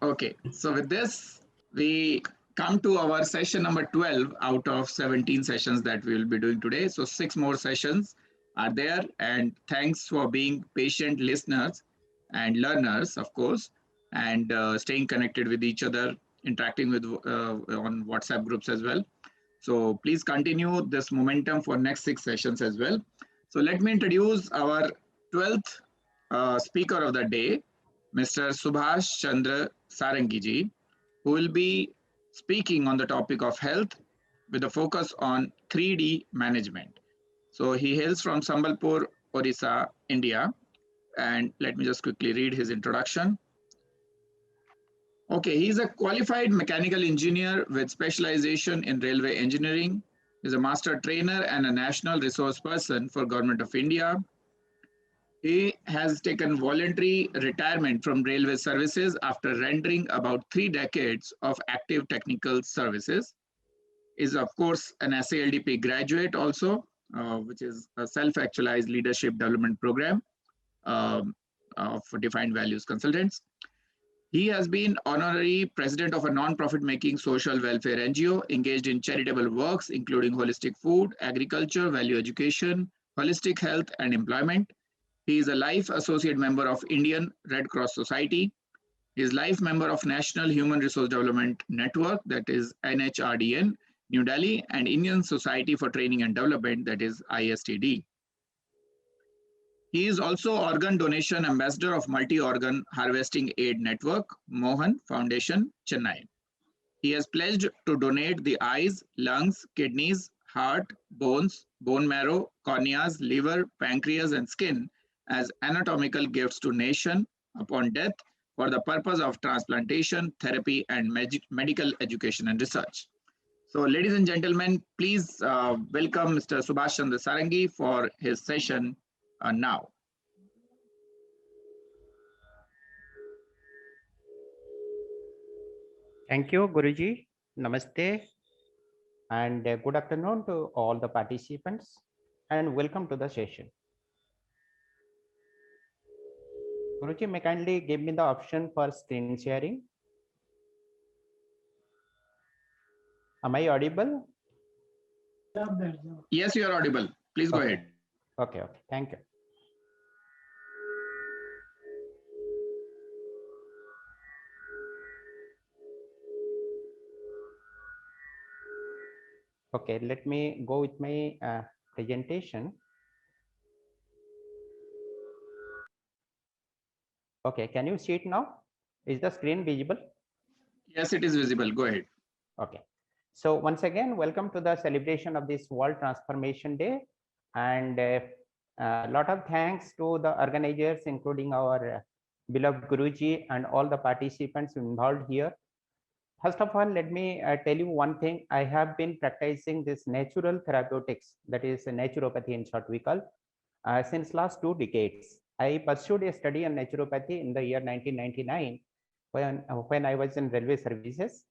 Okay, so with this, we come to our session number 12 out of 17 sessions that we will be doing today. So, six more sessions are there, and thanks for being patient listeners and learners, of course, and staying connected with each other, interacting with on WhatsApp groups as well. So, please continue this momentum for next six sessions as well. So, let me introduce our 12th speaker of the day, Mr. Subhash Chandra Sarangiji, who will be speaking on the topic of health with a focus on 3D management. So he hails from Sambalpur, Orissa, India. And let me just quickly read his introduction. Okay, he's a qualified mechanical engineer with specialization in railway engineering. He's a master trainer and a national resource person for Government of India. He has taken voluntary retirement from railway services after rendering about 3 decades of active technical services. Is of course an SALDP graduate also, which is a self-actualized leadership development program um, for defined values consultants. He has been honorary president of a non-profit making social welfare NGO engaged in charitable works, including holistic food, agriculture, value education, holistic health, and employment. He is a life associate member of Indian Red Cross Society. He is life member of National Human Resource Development Network, that is NHRDN, New Delhi, and Indian Society for Training and Development, that is ISTD. He is also organ donation ambassador of Multi-Organ Harvesting Aid Network, Mohan Foundation, Chennai. He has pledged to donate the eyes, lungs, kidneys, heart, bones, bone marrow, corneas, liver, pancreas, and skin as anatomical gifts to nation upon death for the purpose of transplantation, therapy, and medical education and research. So, ladies and gentlemen, please welcome Mr. Subhash Chandra Sarangi for his session now. Thank you, Guruji. Namaste and good afternoon to all the participants and welcome to the session. Guruji, may kindly give me the option for screen sharing. Am I audible? Yes, you are audible. Please go ahead. Okay, thank you. Okay, let me go with my presentation. Okay, can you see it now? Is the screen visible? Yes, it is visible. Go ahead. Okay. So once again, welcome to the celebration of this World Transformation Day. And a lot of thanks to the organizers, including our beloved Guruji and all the participants involved here. First of all, let me tell you one thing. I have been practicing this natural therapeutics, that is naturopathy in short we call, since last 2 decades. I pursued a study on naturopathy in the year 1999 when I was in railway services.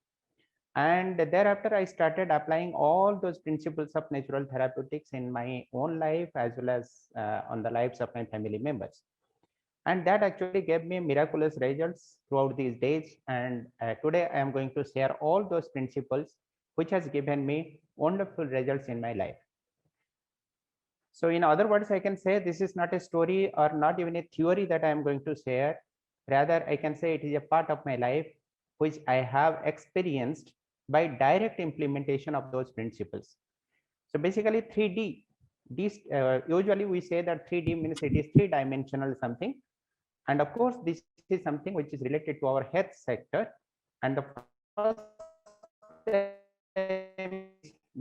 And thereafter, I started applying all those principles of natural therapeutics in my own life as well as on the lives of my family members. And that actually gave me miraculous results throughout these days. And today I am going to share all those principles which has given me wonderful results in my life. So in other words, I can say this is not a story or not even a theory that I am going to share. Rather, I can say it is a part of my life which I have experienced by direct implementation of those principles. So basically 3D, usually we say that 3D means it is three-dimensional something. And of course, this is something which is related to our health sector. And the first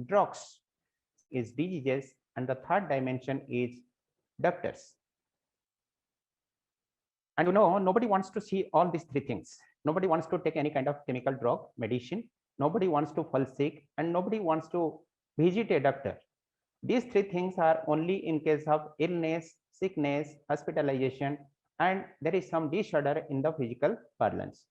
drugs, second is diseases, and the third dimension is doctors. And you know, nobody wants to see all these three things. Nobody wants to take any kind of chemical drug, medicine. Nobody wants to fall sick, and nobody wants to visit a doctor. These three things are only in case of illness, sickness, hospitalization, and there is some disorder in the physical parlance.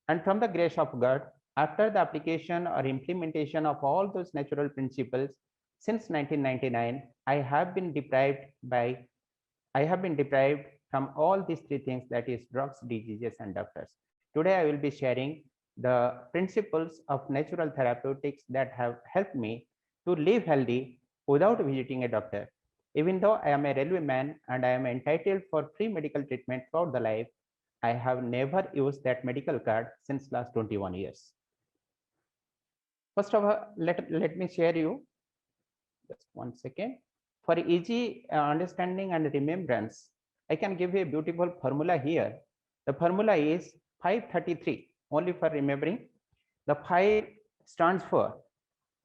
And from the grace of God, after the application or implementation of all those natural principles since 1999, I have been deprived from all these three things, that is drugs, diseases, and doctors. Today, I will be sharing the principles of natural therapeutics that have helped me to live healthy without visiting a doctor. Even though I am a railway man and I am entitled for free medical treatment throughout the life, I have never used that medical card since last 21 years. First of all, let me share you just 1 second. For easy understanding and remembrance, I can give you a beautiful formula here. The formula is 533, only for remembering. The 5 stands for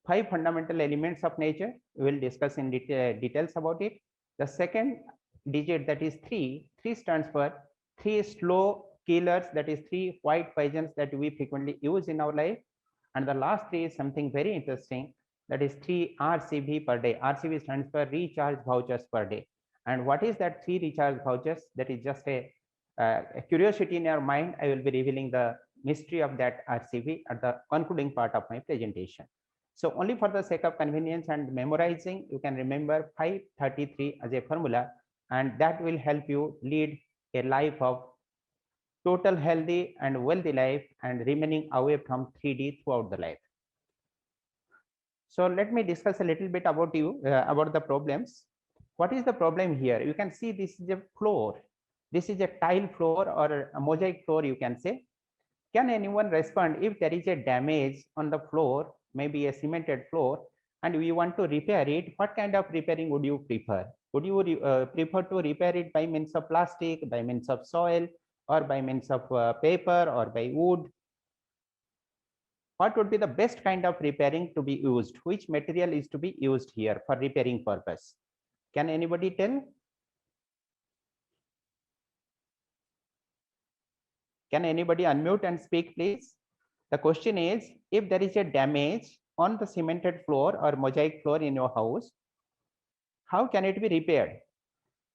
5 fundamental elements of nature. We will discuss in details about it. The second digit, that is 3, 3 stands for 3 slow killers, that is 3 white poisons that we frequently use in our life. And the last 3 is something very interesting, that is 3 RCV per day. RCV stands for recharge vouchers per day. And what is that 3 recharge vouchers? That is just a curiosity in your mind. I will be revealing the mystery of that RCV at the concluding part of my presentation. So only for the sake of convenience and memorizing, you can remember 533 as a formula, and that will help you lead a life of total healthy and wealthy life and remaining away from 3D throughout the life. So let me discuss a little bit about about the problems. What is the problem here? You can see this is a floor. This is a tile floor or a mosaic floor, you can say. Can anyone respond if there is a damage on the floor, maybe a cemented floor, and we want to repair it? What kind of repairing would you prefer? Would you prefer to repair it by means of plastic, by means of soil, or by means of paper, or by wood? What would be the best kind of repairing to be used? Which material is to be used here for repairing purpose? Can anybody tell? Can anybody unmute and speak, please? The question is, if there is a damage on the cemented floor or mosaic floor in your house, how can it be repaired?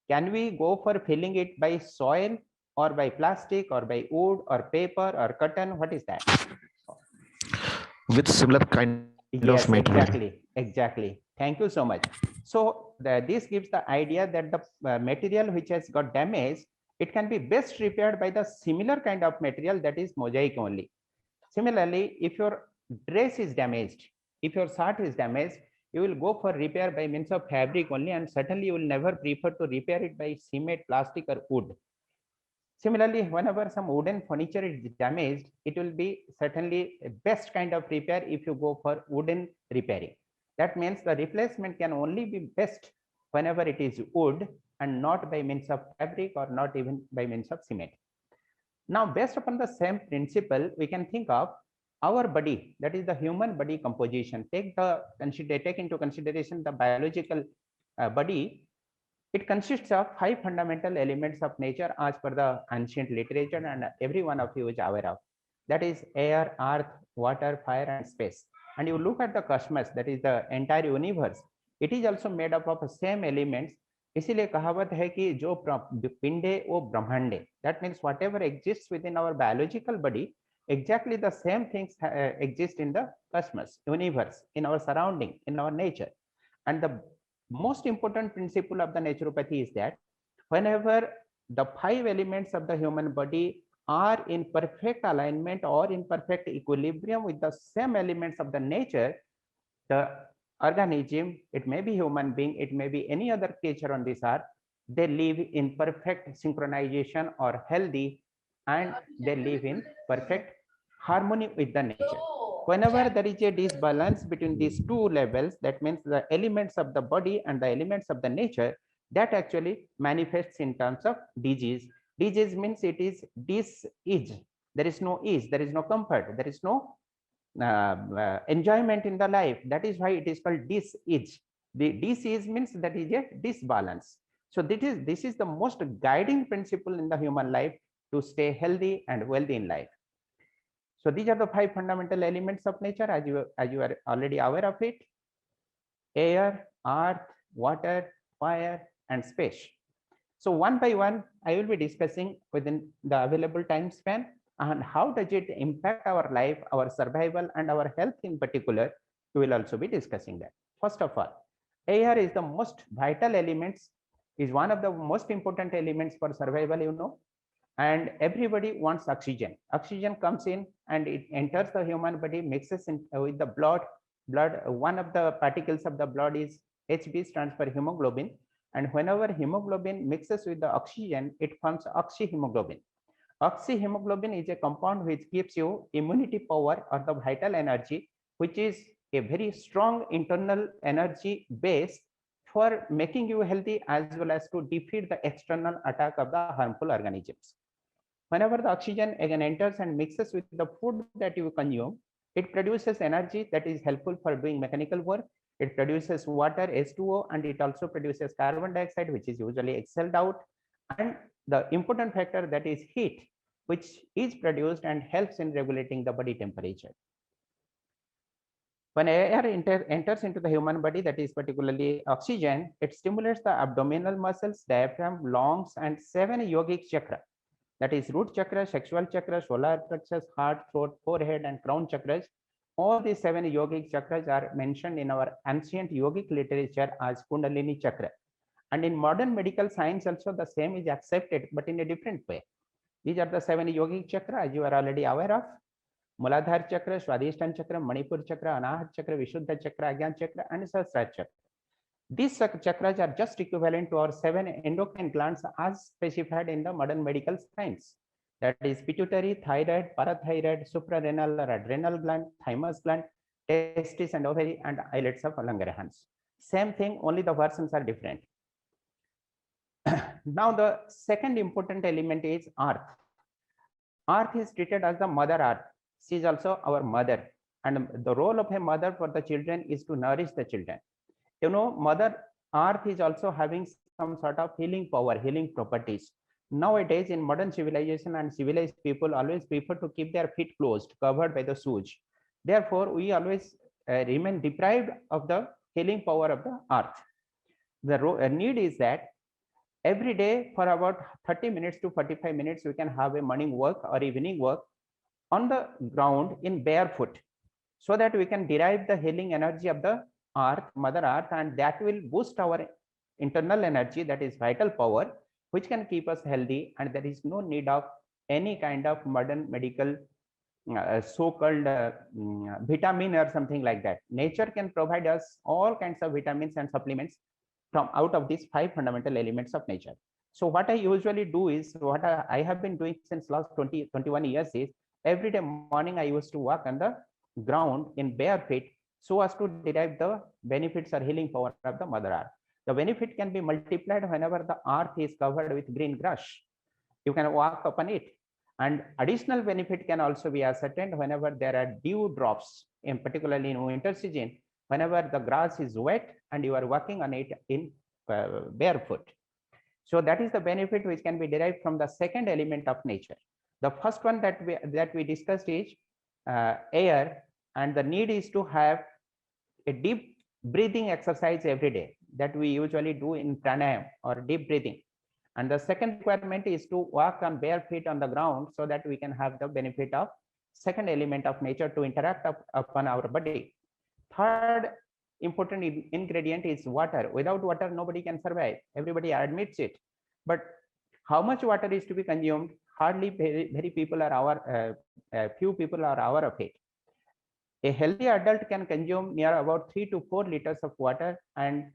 Can we go for filling it by soil or by plastic or by wood or paper or cotton? What is that? With similar kind Yes, of material. exactly. Thank you so much. So this gives the idea that the material which has got damaged, it can be best repaired by the similar kind of material, that is mosaic only. Similarly, if your dress is damaged, if your shirt is damaged, you will go for repair by means of fabric only, and certainly you will never prefer to repair it by cement, plastic or wood. Similarly, whenever some wooden furniture is damaged, it will be certainly a best kind of repair if you go for wooden repairing. That means the replacement can only be best whenever it is wood and not by means of fabric or not even by means of cement. Now, based upon the same principle, we can think of our body, that is the human body composition. Take into consideration the biological body. It consists of 5 fundamental elements of nature as per the ancient literature, and every one of you is aware of. That is air, earth, water, fire, and space. And you look at the cosmos, that is the entire universe. It is also made up of the same elements. इसीलिए कहावत है कि जो पिंडे वो ब्रह्मांडे. That means whatever exists within our biological body, exactly the same things exist in the cosmos, universe, in our surrounding, in our nature. And the most important principle of the naturopathy is that whenever the 5 elements of the human body are in perfect alignment or in perfect equilibrium with the same elements of the nature, the organism, it may be human being, it may be any other creature on this earth, they live in perfect synchronization or healthy, and they live in perfect harmony with the nature. Whenever there is a disbalance between these 2 levels, that means the elements of the body and the elements of the nature, that actually manifests in terms of disease. Disease means it is dis-ease. There is no ease, there is no comfort, there is no enjoyment in the life. That is why it is called dis-ease. The disease means that is a disbalance. So this is the most guiding principle in the human life to stay healthy and wealthy in life. So these are the 5 fundamental elements of nature, as you are already aware of it: air, earth, water, fire, and space. So one by one, I will be discussing within the available time span, and how does it impact our life, our survival, and our health in particular. We will also be discussing that. First of all, air is the most vital elements, is one of the most important elements for survival, you know. and everybody wants oxygen. Oxygen comes in and it enters the human body, mixes in with the blood. One of the particles of the blood is Hb, stands for hemoglobin. And whenever hemoglobin mixes with the oxygen, it forms oxyhemoglobin. Oxyhemoglobin is a compound which gives you immunity power or the vital energy, which is a very strong internal energy base for making you healthy as well as to defeat the external attack of the harmful organisms. Whenever the oxygen again enters and mixes with the food that you consume, it produces energy that is helpful for doing mechanical work. It produces water, H2O, and it also produces carbon dioxide, which is usually exhaled out. And the important factor, that is heat, which is produced and helps in regulating the body temperature. When air enters into the human body, that is particularly oxygen, it stimulates the abdominal muscles, diaphragm, lungs, and 7 yogic chakra. That is root chakra, sexual chakra, solar plexus, heart, throat, forehead, and crown chakras. All these 7 yogic chakras are mentioned in our ancient yogic literature as Kundalini chakra. And in modern medical science also the same is accepted, but in a different way. These are the 7 yogic chakra, as you are already aware of. Muladhara chakra, Swadhisthana chakra, Manipur chakra, Anahat chakra, Vishuddha chakra, Agyan chakra, and Sahasrara chakra. These chakras are just equivalent to our 7 endocrine glands as specified in the modern medical science. That is pituitary, thyroid, parathyroid, suprarenal or adrenal gland, thymus gland, testis and ovary, and islets of Langerhans. Same thing, only the versions are different. Now the second important element is earth. Earth is treated as the mother earth. She is also our mother, and the role of a mother for the children is to nourish the children. You know, mother earth is also having some sort of healing power, healing properties. Nowadays in modern civilization and civilized people always prefer to keep their feet closed, covered by the shoes. Therefore we always remain deprived of the healing power of the earth. The need is that every day for about 30 minutes to 45 minutes we can have a morning walk or evening walk on the ground in barefoot, so that we can derive the healing energy of the earth, mother earth, and that will boost our internal energy, that is vital power, which can keep us healthy. And there is no need of any kind of modern medical so-called vitamin or something like that. Nature can provide us all kinds of vitamins and supplements from out of these 5 fundamental elements of nature. So what I usually do is, what I have been doing since last 21 years is, every day morning I used to walk on the ground in bare feet so as to derive the benefits or healing power of the mother earth. The benefit can be multiplied whenever the earth is covered with green grass. You can walk upon it. And additional benefit can also be ascertained whenever there are dew drops, in particularly in winter season, whenever the grass is wet and you are walking on it in barefoot. So that is the benefit which can be derived from the second element of nature. The first one that we discussed is air, and the need is to have a deep breathing exercise every day that we usually do in pranayam or deep breathing. And the second requirement is to walk on bare feet on the ground so that we can have the benefit of second element of nature to interact upon our body. Third important ingredient is water. Without water, nobody can survive. Everybody admits it. But how much water is to be consumed? Hardly very people are aware, few people are aware of it. A healthy adult can consume near about 3 to 4 liters of water, and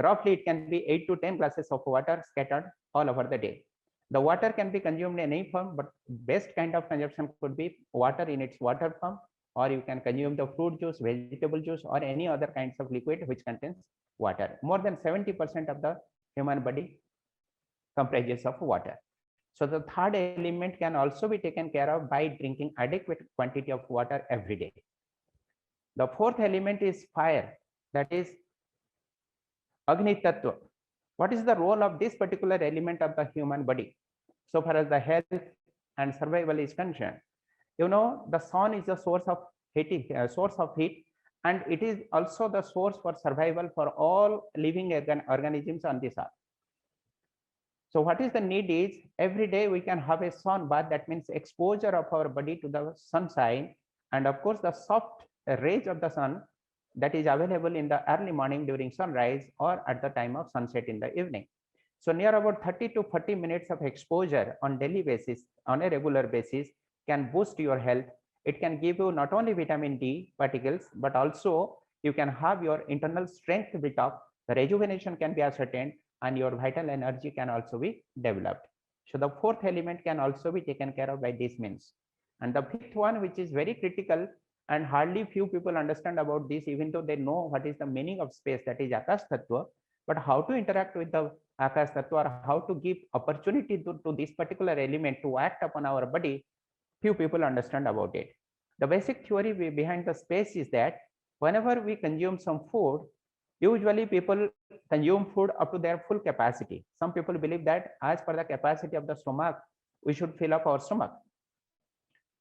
roughly it can be 8 to 10 glasses of water scattered all over the day. The water can be consumed in any form, but best kind of consumption could be water in its water form, or you can consume the fruit juice, vegetable juice, or any other kinds of liquid which contains water. More than 70% of the human body comprises of water. So the third element can also be taken care of by drinking adequate quantity of water every day. The fourth element is fire, that is Agni Tattva. What is the role of this particular element of the human body so far as the health and survival is concerned? You know, the sun is the source of heat, and it is also the source for survival for all living organisms on this earth. So what is the need is, every day we can have a sun bath, that means exposure of our body to the sunshine, and of course the soft rays of the sun that is available in the early morning during sunrise or at the time of sunset in the evening. So near about 30 to 40 minutes of exposure on daily basis, on a regular basis, can boost your health. It can give you not only vitamin D particles, but also you can have your internal strength built up, the rejuvenation can be ascertained, and your vital energy can also be developed. So the fourth element can also be taken care of by this means. And the fifth one, which is very critical, and hardly few people understand about this, even though they know what is the meaning of space, that is Akash Tattva, but how to interact with the Akash Tattva, or how to give opportunity to this particular element to act upon our body, few people understand about it. The basic theory behind the space is that whenever we consume some food, usually people consume food up to their full capacity. Some people believe that as per the capacity of the stomach, we should fill up our stomach.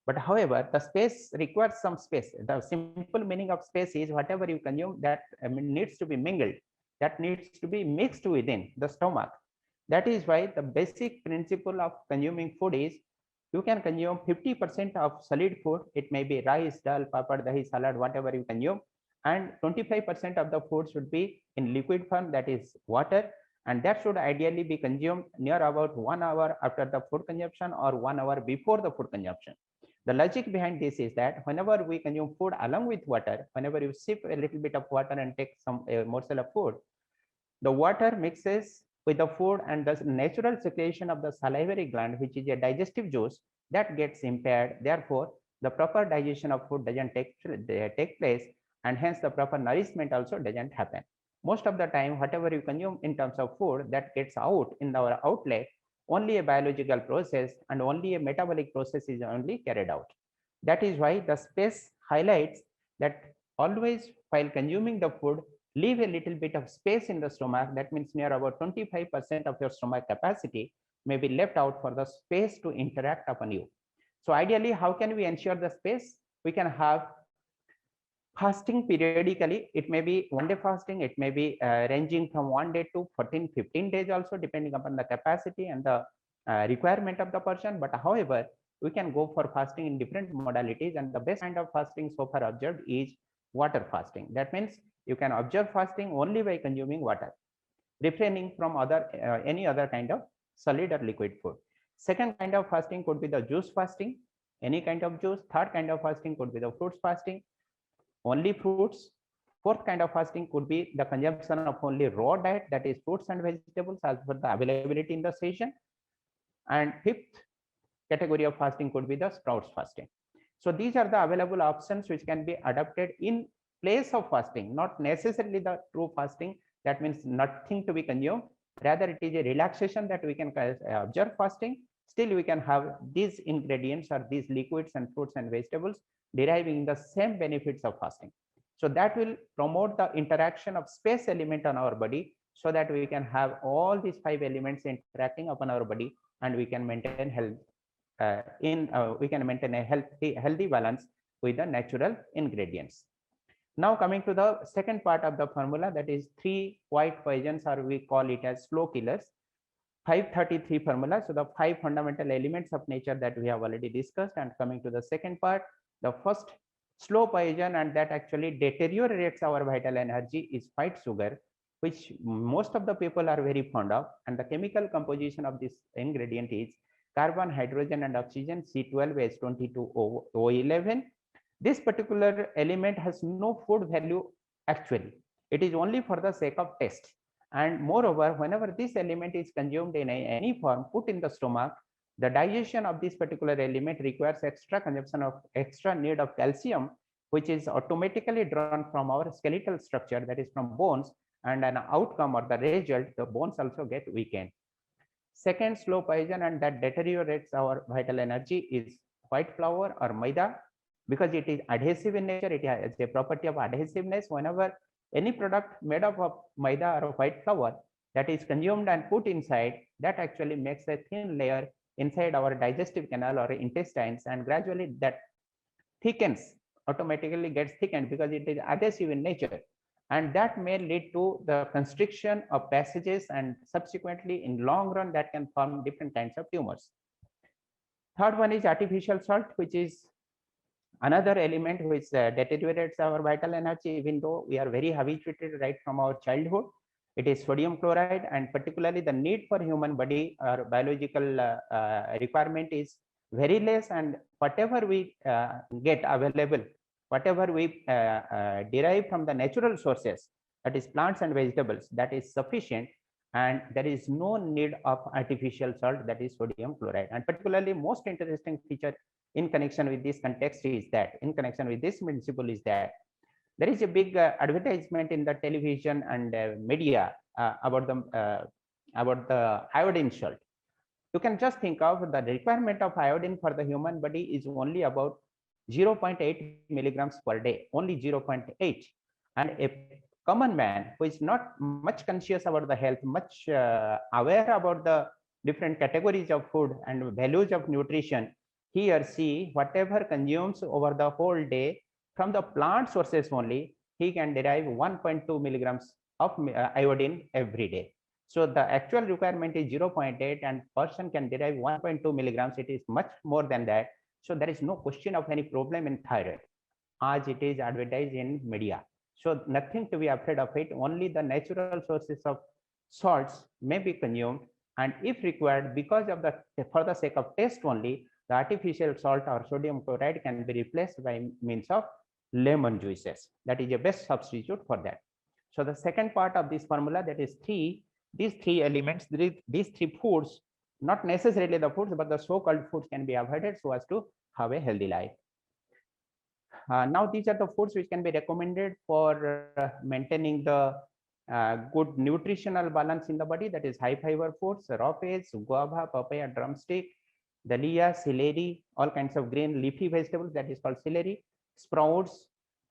But however, the space requires some space. The simple meaning of space is whatever you consume that needs to be mingled, that needs to be mixed within the stomach. That is why the basic principle of consuming food is you can consume 50% of solid food. It may be rice, dal, papad, dahi, salad, whatever you consume. And 25% of the food should be in liquid form, that is water. And that should ideally be consumed near about 1 hour after the food consumption or 1 hour before the food consumption. The logic behind this is that whenever we consume food along with water, whenever you sip a little bit of water and take some morsel of food, the water mixes with the food, and the natural secretion of the salivary gland, which is a digestive juice, that gets impaired. Therefore, the proper digestion of food doesn't take place, and hence the proper nourishment also doesn't happen. Most of the time, whatever you consume in terms of food, that gets out in our outlet, only a biological process and only a metabolic process is only carried out. That is why the space highlights that always while consuming the food, leave a little bit of space in the stomach. That means near about 25% of your stomach capacity may be left out for the space to interact upon you. So ideally, how can we ensure the space? We can have fasting periodically. It may be one day fasting, it may be ranging from 1 day to 14-15 days also, depending upon the capacity and the requirement of the person. But however, we can go for fasting in different modalities, and the best kind of fasting so far observed is water fasting. That means you can observe fasting only by consuming water, refraining from any other kind of solid or liquid food. Second kind of fasting could be the juice fasting, any kind of juice. Third kind of fasting could be the fruits fasting, only fruits. Fourth kind of fasting could be the consumption of only raw diet, that is fruits and vegetables as per the availability in the season. And fifth category of fasting could be the sprouts fasting. So these are the available options which can be adopted in place of fasting, not necessarily the true fasting. That means nothing to be consumed. Rather, it is a relaxation that we can observe fasting. Still, we can have these ingredients or these liquids and fruits and vegetables deriving the same benefits of fasting. So that will promote the interaction of space element on our body, so that we can have all these 5 elements interacting upon our body, and we can maintain health. We can maintain a healthy balance with the natural ingredients. Now coming to the second part of the formula, that is 3 white poisons, or we call it as slow killers. 533 formula. So the 5 fundamental elements of nature that we have already discussed. And coming to the second part, the first slow poison, and that actually deteriorates our vital energy, is white sugar, which most of the people are very fond of. And the chemical composition of this ingredient is carbon, hydrogen, and oxygen, C12H22O11. This particular element has no food value actually. It is only for the sake of taste. And moreover, whenever this element is consumed in any form, put in the stomach, the digestion of this particular element requires extra need of calcium, which is automatically drawn from our skeletal structure, that is from bones, and an outcome or the result, the bones also get weakened. Second slow poison, and that deteriorates our vital energy, is white flour or maida, because it is adhesive in nature. It has a property of adhesiveness. Whenever any product made up of maida or white flour that is consumed and put inside, that actually makes a thin layer inside our digestive canal or intestines, and gradually that thickens, automatically gets thickened, because it is adhesive in nature, and that may lead to the constriction of passages, and subsequently in long run that can form different kinds of tumors. Third one is artificial salt, which is another element which deteriorates our vital energy, even though we are very habituated right from our childhood. It is sodium chloride, and particularly the need for human body or biological requirement is very less, and whatever we get available, whatever we derive from the natural sources, that is plants and vegetables, that is sufficient, and there is no need of artificial salt, that is sodium chloride. And particularly most interesting feature in connection with this context is that, in connection with this principle, is that there is a big advertisement in the television and media about the iodine salt. You can just think of the requirement of iodine for the human body is only about 0.8 milligrams per day, only 0.8. And a common man who is not much conscious about the health, much aware about the different categories of food and values of nutrition, he or she, whatever consumes over the whole day from the plant sources only, he can derive 1.2 milligrams of iodine every day. So the actual requirement is 0.8 and person can derive 1.2 milligrams. It is much more than that. So there is no question of any problem in thyroid as it is advertised in media. So nothing to be afraid of it. Only the natural sources of salts may be consumed, and if required, because of the for the sake of taste only, the artificial salt or sodium chloride can be replaced by means of lemon juices. That is the best substitute for that. So the second part of this formula, that is these three elements, these three foods, not necessarily the foods, but the so-called foods can be avoided so as to have a healthy life. Now these are the foods which can be recommended for maintaining the good nutritional balance in the body, that is high fiber foods, raw fish, guava, papaya, drumstick, dahlia, celery, all kinds of green leafy vegetables, that is called celery, sprouts,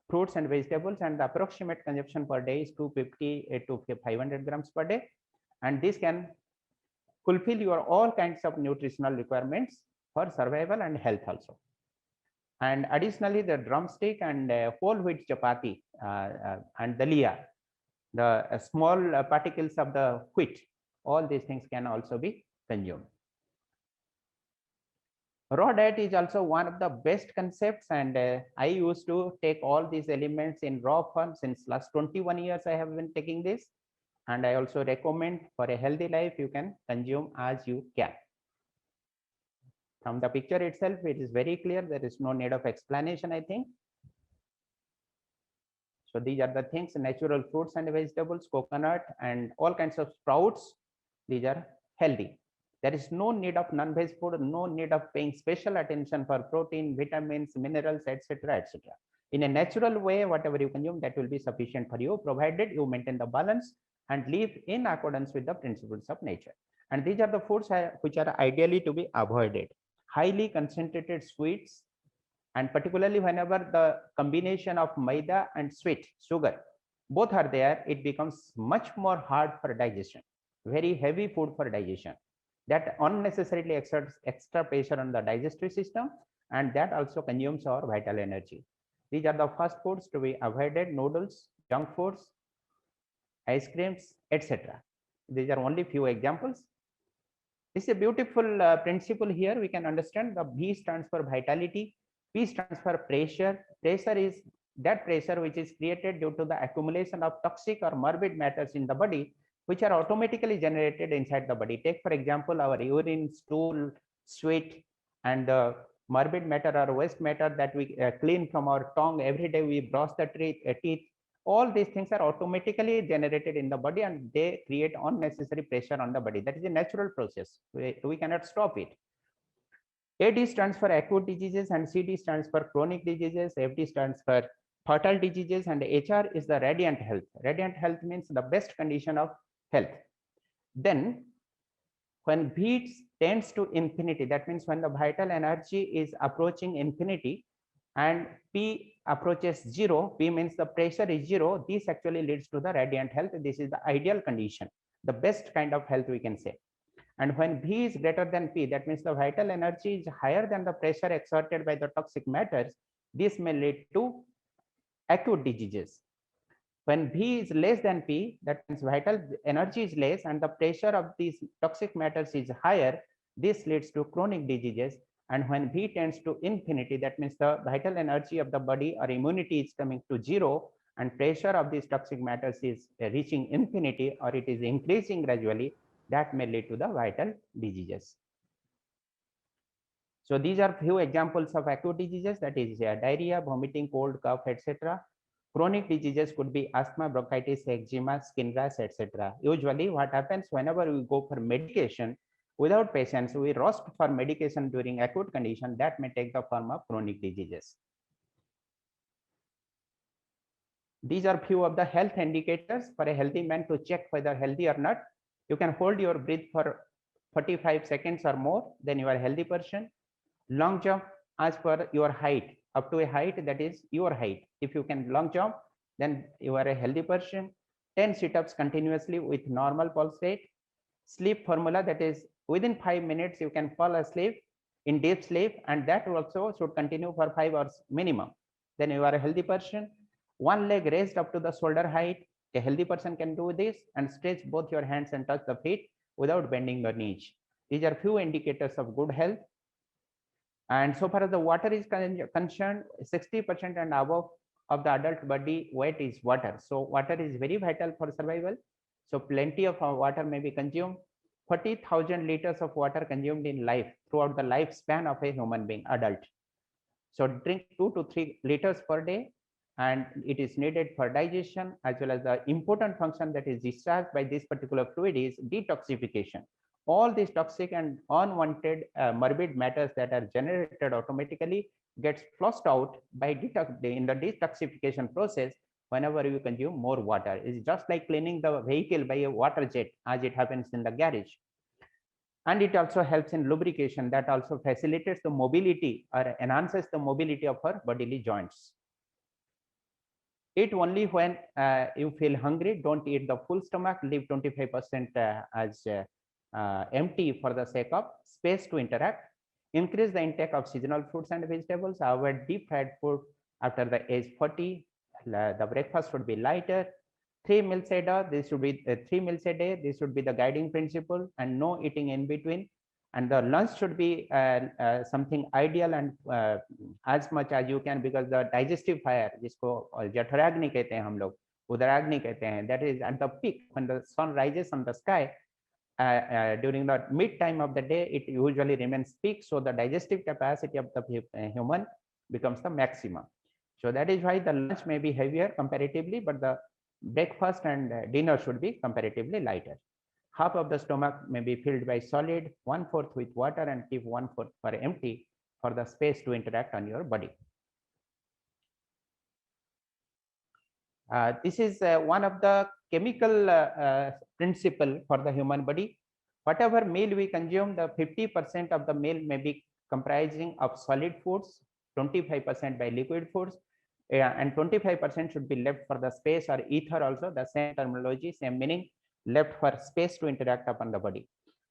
fruits and vegetables, and the approximate consumption per day is 250 to 500 grams per day. And this can fulfill your all kinds of nutritional requirements for survival and health also. And additionally, the drumstick and whole wheat chapati and dahlia, the small particles of the wheat, all these things can also be consumed. Raw diet is also one of the best concepts, and I used to take all these elements in raw form. Since last 21 years I have been taking this, and I also recommend for a healthy life you can consume as you can. From the picture itself, it is very clear. There is no need of explanation, I think. So these are the things: natural fruits and vegetables, coconut, and all kinds of sprouts. These are healthy. There is no need of non-veg food, no need of paying special attention for protein, vitamins, minerals, etc., etc. In a natural way, whatever you consume, that will be sufficient for you, provided you maintain the balance and live in accordance with the principles of nature. And these are the foods which are ideally to be avoided: highly concentrated sweets, and particularly whenever the combination of maida and sweet sugar both are there, it becomes much more hard for digestion, very heavy food for digestion, that unnecessarily exerts extra pressure on the digestive system, and that also consumes our vital energy. These are the fast foods to be avoided: noodles, junk foods, ice creams, etc. These are only few examples. This is a beautiful principle here. We can understand the V stands for vitality, P stands for pressure. Pressure is that pressure which is created due to the accumulation of toxic or morbid matters in the body, which are automatically generated inside the body. Take for example our urine, stool, sweat, and the morbid matter or waste matter that we clean from our tongue every day. We brush the teeth. All these things are automatically generated in the body, and they create unnecessary pressure on the body. That is a natural process. We cannot stop it. AD stands for acute diseases, and CD stands for chronic diseases. FD stands for fertile diseases, and HR is the radiant health. Radiant health means the best condition of health. Then when V tends to infinity, that means when the vital energy is approaching infinity, and P approaches zero, P means the pressure is zero, this actually leads to the radiant health. This is the ideal condition, the best kind of health we can say. And when V is greater than P, that means the vital energy is higher than the pressure exerted by the toxic matters. This may lead to acute diseases. When V is less than P, that means vital energy is less and the pressure of these toxic matters is higher. This leads to chronic diseases. And when V tends to infinity, that means the vital energy of the body or immunity is coming to zero, and pressure of these toxic matters is reaching infinity or it is increasing gradually, that may lead to the vital diseases. So these are few examples of acute diseases, that is diarrhea, vomiting, cold, cough, etc. Chronic diseases could be asthma, bronchitis, eczema, skin rash, etc. Usually what happens whenever we go for medication without patience, we rush for medication during acute condition, that may take the form of chronic diseases. These are few of the health indicators for a healthy man to check whether healthy or not. You can hold your breath for 45 seconds or more, then you are a healthy person. Long jump as per your height, up to a height that is your height. If you can long jump, then you are a healthy person. 10 sit-ups continuously with normal pulse rate. Sleep formula, that is within 5 minutes you can fall asleep in deep sleep, and that also should continue for 5 hours minimum. Then you are a healthy person. One leg raised up to the shoulder height. A healthy person can do this, and stretch both your hands and touch the feet without bending your knees. These are few indicators of good health. And so far as the water is concerned, 60% and above of the adult body weight is water. So water is very vital for survival. So plenty of water may be consumed. 40,000 liters of water consumed in life throughout the lifespan of a human being, adult. So drink 2 to 3 liters per day, and it is needed for digestion, as well as the important function that is discharged by this particular fluid is detoxification. All these toxic and unwanted morbid matters that are generated automatically gets flushed out by in the detoxification process whenever you consume more water. It's just like cleaning the vehicle by a water jet, as it happens in the garage. And it also helps in lubrication, that also facilitates the mobility or enhances the mobility of our bodily joints. Eat only when you feel hungry. Don't eat the full stomach. Leave 25% as empty for the sake of space to interact. Increase the intake of seasonal fruits and vegetables. Avoid deep fried food after the age 40. The breakfast should be lighter. 3 meals a day. This should be 3 meals a day. This should be the guiding principle, and no eating in between. And the lunch should be something ideal and as much as you can, because the digestive fire, जिसको जठराग्नि कहते हैं हम लोग, उदराग्नि कहते हैं, that is at the peak when the sun rises on the sky. During the mid time of the day, it usually remains peak, so the digestive capacity of the human becomes the maximum. So that is why the lunch may be heavier comparatively, but the breakfast and dinner should be comparatively lighter. Half of the stomach may be filled by solid, 1/4 with water, and keep 1/4 for empty for the space to interact on your body. This is one of the chemical principle for the human body. Whatever meal we consume, the 50% of the meal may be comprising of solid foods, 25% by liquid foods, and 25% should be left for the space or ether, also the same terminology, same meaning, left for space to interact upon the body.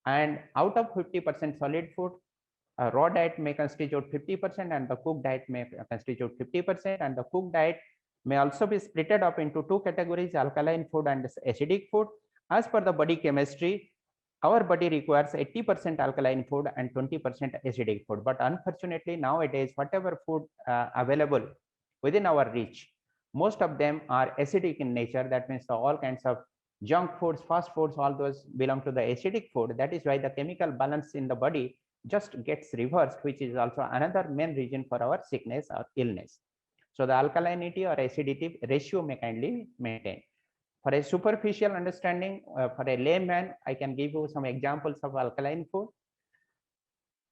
And out of 50% solid food, raw diet may constitute 50%, and the cooked diet may constitute 50%, and the cooked diet may also be split up into two categories, alkaline food and acidic food. As per the body chemistry, our body requires 80% alkaline food and 20% acidic food. But unfortunately, nowadays, whatever food available within our reach, most of them are acidic in nature. That means all kinds of junk foods, fast foods, all those belong to the acidic food. That is why the chemical balance in the body just gets reversed, which is also another main reason for our sickness or illness. So the alkalinity or acidity ratio may kindly maintain. For a superficial understanding, for a layman, I can give you some examples of alkaline food.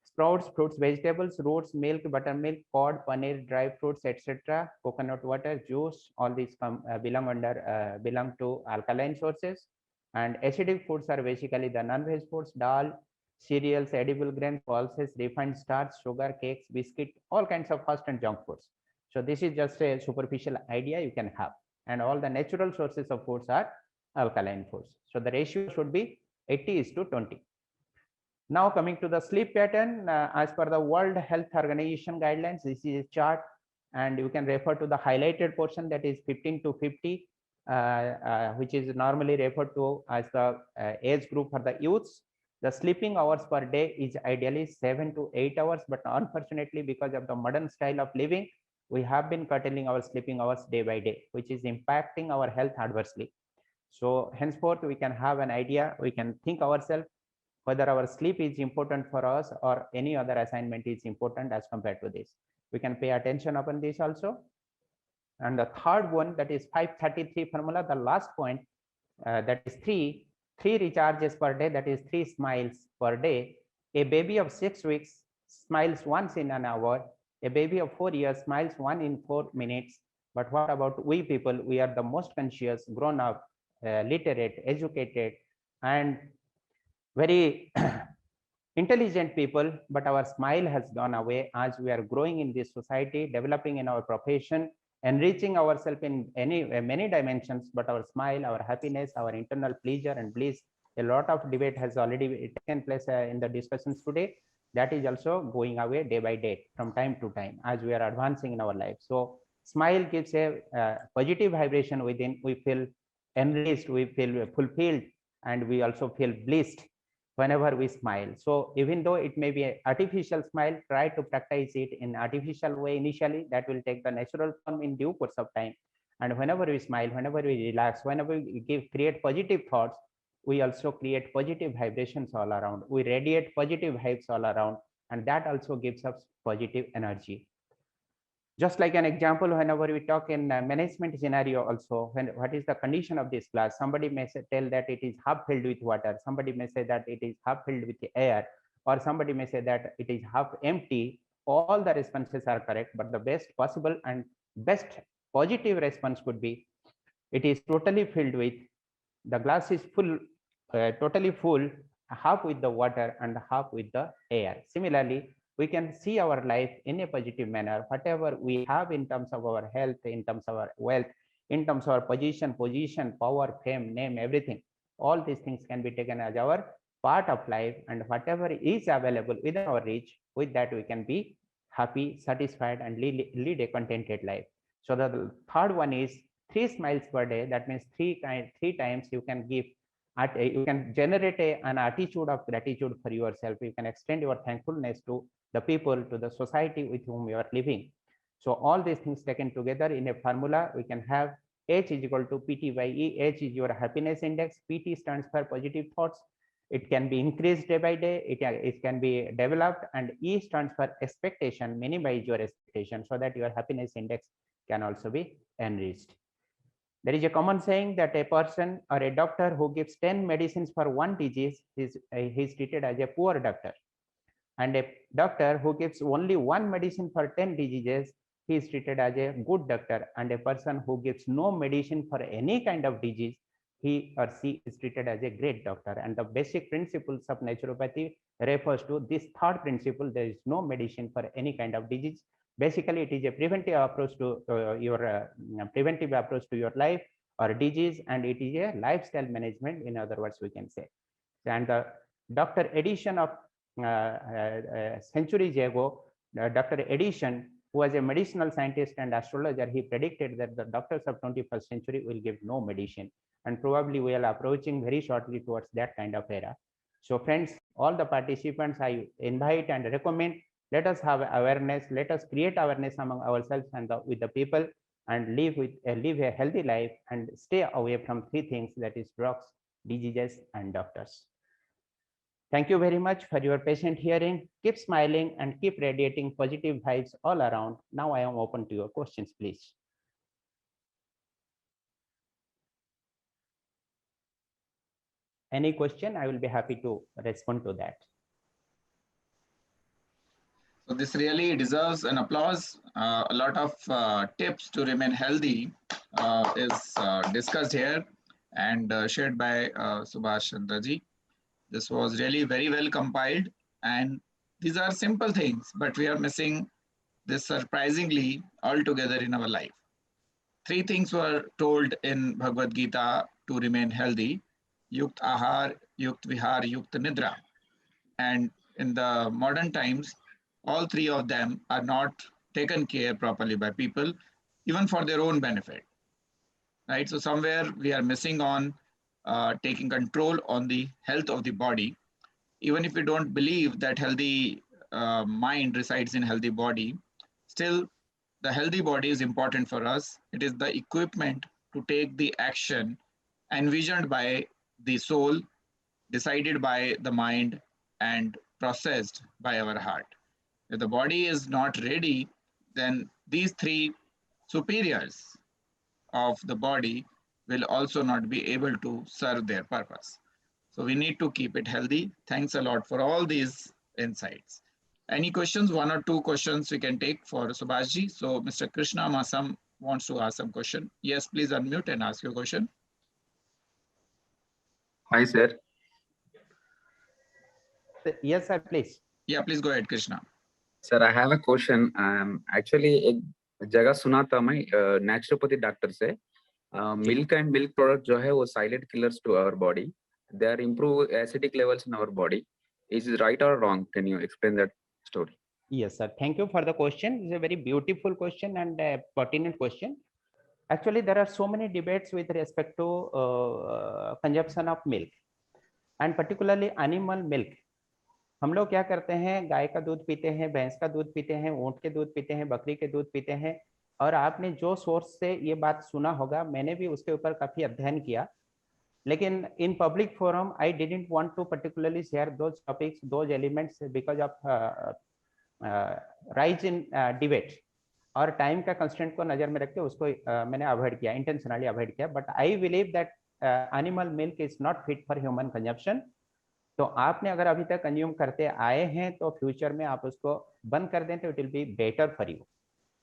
Sprouts, fruits, vegetables, roots, milk, buttermilk, curd, paneer, dry fruits, etc. Coconut water, juice, all these belong to alkaline sources. And acidic foods are basically the non-veg foods, dal, cereals, edible grains, pulses, refined starch, sugar, cakes, biscuit, all kinds of fast and junk foods. So this is just a superficial idea you can have. And all the natural sources of foods are alkaline foods. So the ratio should be 80:20. Now coming to the sleep pattern, as per the World Health Organization guidelines, this is a chart, and you can refer to the highlighted portion, that is 15 to 50, which is normally referred to as the age group for the youths. The sleeping hours per day is ideally 7 to 8 hours, but unfortunately, because of the modern style of living, we have been curtailing our sleeping hours day by day, which is impacting our health adversely. So henceforth, we can have an idea, we can think ourselves whether our sleep is important for us or any other assignment is important as compared to this. We can pay attention upon this also. And the third one, that is 533 formula, the last point, that is three recharges per day, that is 3 smiles per day. A baby of 6 weeks smiles once in an hour. A baby of 4 years smiles 1 in 4 minutes. But what about we people? We are the most conscious, grown up, literate, educated, and very intelligent people, but our smile has gone away as we are growing in this society, developing in our profession, enriching ourselves in many dimensions, but our smile, our happiness, our internal pleasure and bliss, a lot of debate has already taken place in the discussions today. That is also going away day by day from time to time as we are advancing in our life. So smile gives a positive vibration within. We feel enriched, we feel fulfilled, and we also feel blessed whenever we smile. So even though it may be an artificial smile, try to practice it in artificial way initially. That will take the natural form in due course of time. And whenever we smile, whenever we relax, whenever we create positive thoughts, we also create positive vibrations all around. We radiate positive vibes all around, and that also gives us positive energy. Just like an example, whenever we talk in management scenario also, when what is the condition of this glass, somebody may say, tell that it is half filled with water, somebody may say that it is half filled with air, or somebody may say that it is half empty. All the responses are correct, but the best possible and best positive response could be, it is totally filled with, the glass is full, totally full, half with the water and half with the air. Similarly, we can see our life in a positive manner. Whatever we have in terms of our health, in terms of our wealth, in terms of our position, power, fame, name, everything, all these things can be taken as our part of life, and whatever is available within our reach, with that we can be happy, satisfied, and lead a contented life. So the third one is 3 smiles per day. That means three times you can give, you can generate an attitude of gratitude for yourself. You can extend your thankfulness to the people, to the society with whom you are living. So all these things taken together in a formula, we can have H is equal to PT by E. H is your happiness index. PT stands for positive thoughts. It can be increased day by day. It can be developed, and E stands for expectation. Minimize your expectation so that your happiness index can also be enriched. There is a common saying that a person or a doctor who gives 10 medicines for one disease is treated as a poor doctor. And a doctor who gives only one medicine for 10 diseases, he is treated as a good doctor. And a person who gives no medicine for any kind of disease, he or she is treated as a great doctor. And the basic principles of naturopathy refers to this third principle: there is no medicine for any kind of disease. Basically, it is a preventive approach to your life or disease, and it is a lifestyle management. In other words, we can say. And the Dr. Edison of centuries ago, Dr. Edison, who was a medicinal scientist and astrologer, he predicted that the doctors of 21st century will give no medicine, and probably we are approaching very shortly towards that kind of era. So friends, all the participants, I invite and recommend, let us have awareness, let us create awareness among ourselves and with the people, and live a healthy life, and stay away from 3 things, that is drugs, diseases, and doctors. Thank you very much for your patient hearing. Keep smiling and keep radiating positive vibes all around. Now I am open to your questions, please. Any question, I will be happy to respond to that. So this really deserves an applause. A lot of tips to remain healthy is discussed here and shared by Subhash Chandraji. This was really very well compiled, and these are simple things, but we are missing this surprisingly altogether in our life. 3 things were told in Bhagavad Gita to remain healthy: Yukt Ahar, Yukt Vihar, Yukt Nidra. And in the modern times, all 3 of them are not taken care properly by people, even for their own benefit. Right? So somewhere we are missing on taking control on the health of the body. Even if we don't believe that healthy mind resides in healthy body, still the healthy body is important for us. It is the equipment to take the action envisioned by the soul, decided by the mind, and processed by our heart. If the body is not ready, then these three superiors of the body will also not be able to serve their purpose. So we need to keep it healthy. Thanks a lot for all these insights. Any questions? One or two questions we can take for Subhashji. So Mr. Krishna Masam wants to ask some question. Yes, please unmute and ask your question. Hi, sir. Yes, sir, please. Yeah, please go ahead, Krishna. Sir, I have a question. Actually, एक जगह सुना था मैं naturopathy doctor से milk and milk product जो है वो silent killers to our body. They are improve acidic levels in our body. Is it right or wrong? Can you explain that story? Yes, sir. Thank you for the question. It's a very beautiful question and a pertinent question. Actually, there are so many debates with respect to consumption of milk and particularly animal milk. हम लोग क्या करते हैं, गाय का दूध पीते हैं, भैंस का दूध पीते हैं, ऊंट के दूध पीते हैं, बकरी के दूध पीते हैं. और आपने जो सोर्स से ये बात सुना होगा, मैंने भी उसके ऊपर काफी अध्ययन किया. लेकिन in public forum I didn't want to particularly share those topics, those elements because of rise in debate. और टाइम का कंस्टेंट को नजर में रख के उसको मैंने अवॉइड किया, इंटेंशनली अवॉइड किया. But I believe that animal milk is not fit for human consumption. तो आपने अगर अभी तक कंज्यूम करते आए हैं तो फ्यूचर में आप उसको बंद कर दें तो it will be better for you.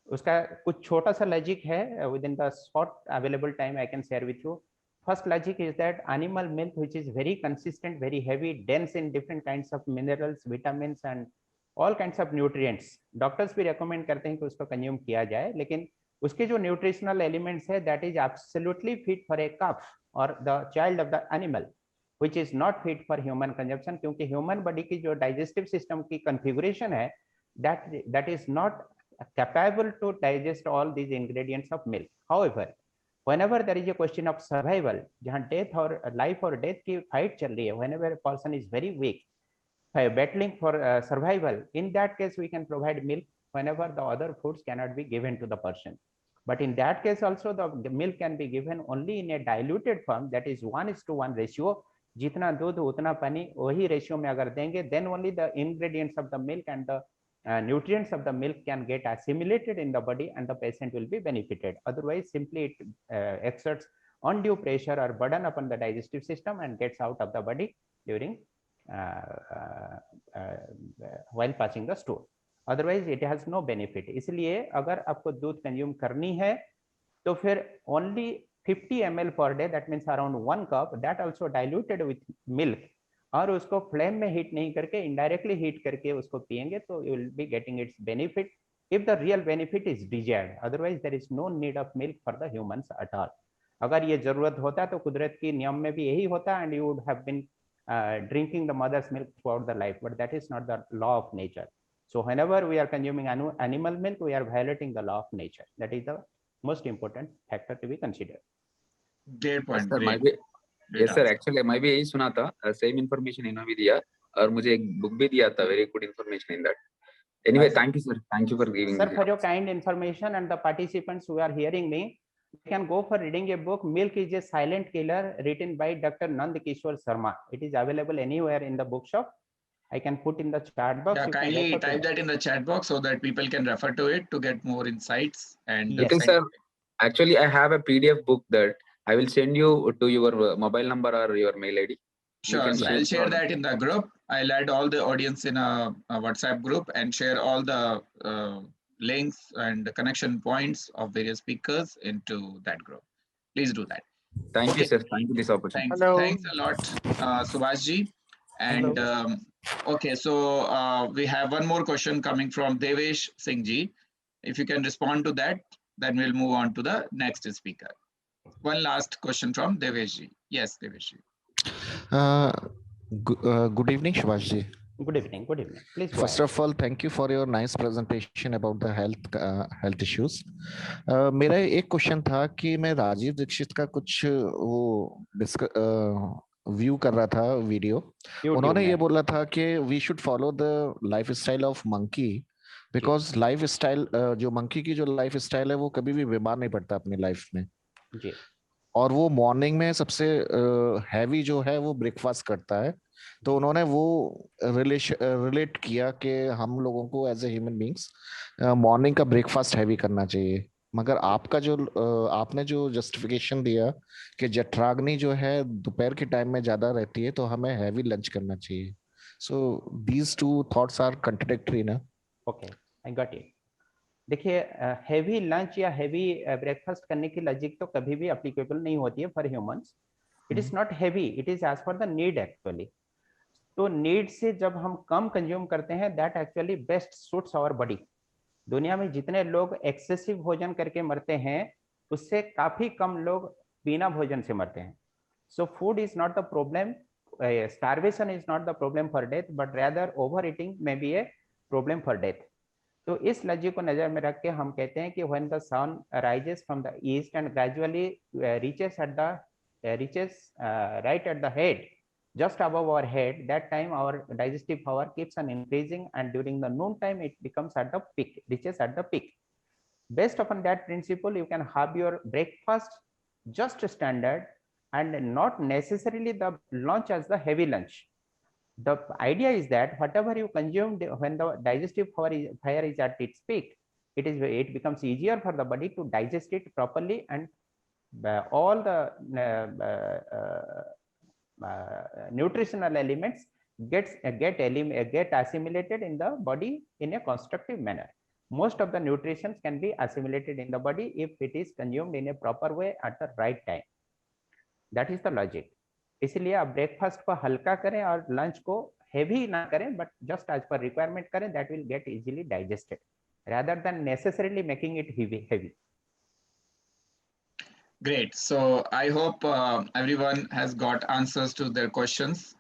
उसका कुछ छोटा सा लॉजिक है, with in the short available time I can share with you. First logic is that animal milk, which is very consistent, very heavy, dense in different kinds of minerals, vitamins and all kinds of nutrients. Doctors भी recommend करते हैं कि उसको consume किया जाए, लेकिन उसके जो nutritional elements है, that is absolutely fit for a calf or the child of the animal, which is not fit for human consumption. क्योंकि human body की जो digestive system की configuration है, that is not capable to digest all these ingredients of milk. However, whenever there is a question of survival, जहाँ death or life or death की fight चल रही है, whenever a person is very weak, battling for survival, in that case we can provide milk whenever the other foods cannot be given to the person. But in that case also the milk can be given only in a diluted form, that is 1:1 ratio. जितना दूध उतना पानी, वही ratio में अगर देंगे, then only the ingredients of the milk and the nutrients of the milk can get assimilated in the body and the patient will be benefited. Otherwise, simply it exerts undue pressure or burden upon the digestive system and gets out of the body during while passing the stool. Otherwise, it has no benefit. इसलिए अगर आपको दूध consume करनी है तो फिर only 50 ml per day, that means around 1 cup, that also diluted with milk, और उसको फ्लेम में हीट नहीं करके इनडायरेक्टली हीट करके उसको पिएंगे तो you will be getting its benefit if the real benefit is desired. Otherwise there is no need of milk for the humans at all. अगर ये जरूरत होता तो कुदरत के नियम में भी यही होता and you would have been drinking the mother's milk throughout the life, but that is not the law of nature. So whenever we are consuming animal milk we are violating the law of nature. That is the most important factor to be considered. Great point. Yes sir, actually मैं भी यही सुना था, same information इन्होंने भी दिया और मुझे एक बुक भी दिया था, very good information in that. Anyway, thank you sir, thank you for giving sir for your kind information, and the participants who are hearing me, you can go for reading a book, Milk is a Silent Killer, written by Dr. Nand Kishore Sharma. It is available anywhere in the bookshop. I can put in the chat box. Yeah, kindly type that in the chat box so that people can refer to it to get more insights. And yes sir, actually I have a PDF book that I will send you to your mobile number or your mail ID. Sure, so I'll share that in the group. I'll add all the audience in a WhatsApp group and share all the links and the connection points of various speakers into that group. Please do that. Thank you sir, thank you this opportunity. Thanks a lot, Subhashji. And okay, so we have one more question coming from Devesh Singh ji. If you can respond to that, then we'll move on to the next speaker. One last question from Devesh ji. Yes, Devesh ji. Good evening, Subhash ji. Good evening. Good evening. Please. First of all, thank you for your nice presentation about the health issues. मेरा एक question था कि मैं राजीव दीक्षित का कुछ वो view कर रहा था वीडियो. उन्होंने ये बोला था कि we should follow the lifestyle of monkey. Because life style जो मंकी की जो लाइफ स्टाइल है वो कभी भी बीमार नहीं पड़ता अपनी लाइफ में। जी। और वो मॉर्निंग में सबसे हैवी जो है वो ब्रेकफास्ट करता है। तो उन्होंने वो रिलेट किया कि हम लोगों को as a human beings morning का ब्रेकफास्ट हैवी करना चाहिए। मगर आपका जो आपने जो जस्टिफिकेशन दिया कि जठराग्नि जो है दोपहर के टाइम में ज्यादा रहती है तो हमें हैवी लंच करना चाहिए। So these two thoughts are contradictory ना। Okay, I got it. देखिए, हैवी लंच या हैवी ब्रेकफास्ट करने की लॉजिक तो कभी भी अप्लीकेबल नहीं होती है for humans. It is not heavy, it is as per the need actually. तो नीड से जब हम कम कंज्यूम करते हैं, that actually best suits our body. दुनिया में जितने लोग एक्सेसिव भोजन करके मरते हैं, उससे काफी कम लोग बिना भोजन से मरते हैं। So food is not the problem, starvation is not the problem for death, but rather over eating में be a problem for death. तो इस लॉजिक को नजर में रख के हम कहते हैं कि when the sun rises from the east and gradually reaches right at the head, just above our head, that time our digestive power keeps on increasing, and during the noon time it becomes at the peak, reaches at the peak. Based upon that principle, you can have your breakfast just standard and not necessarily the lunch as the heavy lunch. The idea is that whatever you consume when the digestive fire is at its peak, it becomes easier for the body to digest it properly, and all the nutritional elements get assimilated in the body in a constructive manner. Most of the nutrition can be assimilated in the body if it is consumed in a proper way at the right time. That is the logic. इसलिए आप breakfast को हल्का करें और lunch को heavy ना करें, but just as per requirement करें, that will get easily digested rather than necessarily making it heavy. Great. So I hope everyone has got answers to their questions.